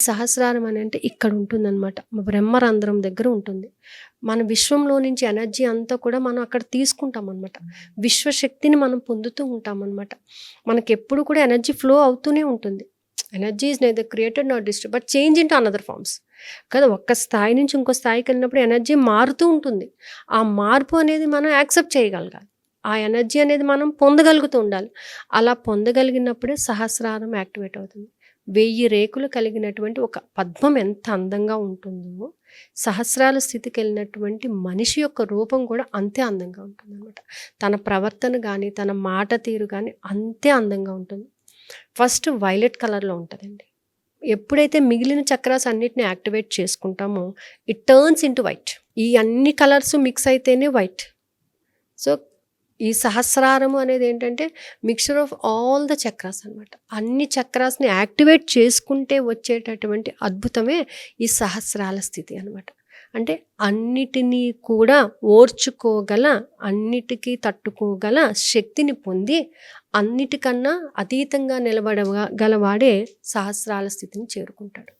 సహస్రారం అని అంటే ఇక్కడ ఉంటుందన్నమాట. బ్రహ్మరంధ్రం దగ్గర ఉంటుంది. మన విశ్వంలో నుంచి ఎనర్జీ అంతా కూడా మనం అక్కడ తీసుకుంటామన్నమాట. విశ్వశక్తిని మనం పొందుతూ ఉంటామన్నమాట. మనకెప్పుడు కూడా ఎనర్జీ ఫ్లో అవుతూనే ఉంటుంది. Energy is neither created not destroyed but change into another forms కదా. ఒక్క స్థాయి నుంచి ఇంకో స్థాయికి వెళ్ళినప్పుడు ఎనర్జీ మారుతూ ఉంటుంది. ఆ మార్పు అనేది మనం యాక్సెప్ట్ చేయగలగాలి. ఆ ఎనర్జీ అనేది మనం పొందగలుగుతూ ఉండాలి. అలా పొందగలిగినప్పుడే సహస్రారం యాక్టివేట్ అవుతుంది. 1000 రేకులు కలిగినటువంటి ఒక పద్మం ఎంత అందంగా ఉంటుందో, సహస్రాల స్థితికి వెళ్ళినటువంటి మనిషి యొక్క రూపం కూడా అంతే అందంగా ఉంటుందన్నమాట. తన ప్రవర్తన కానీ, తన మాట తీరు కానీ అంతే అందంగా ఉంటుంది. ఫస్ట్ వైలెట్ కలర్లో ఉంటుందండి. ఎప్పుడైతే మిగిలిన చక్రాస్ అన్నిటిని యాక్టివేట్ చేసుకుంటామో ఇట్ టర్న్స్ ఇంటూ వైట్. ఈ అన్ని కలర్స్ మిక్స్ అయితేనే వైట్. సో ఈ సహస్రారము అనేది ఏంటంటే mixture of all the chakras అనమాట. అన్ని చక్రాస్ని యాక్టివేట్ చేసుకుంటే వచ్చేటటువంటి అద్భుతమే ఈ సహస్రాల స్థితి అనమాట. అంటే అన్నిటినీ కూడా ఓర్చుకోగల, అన్నిటికీ తట్టుకోగల శక్తిని పొంది అన్నిటికన్నా అతీతంగా నిలబడగలవాడే సహస్రాల స్థితిని చేరుకుంటాడు.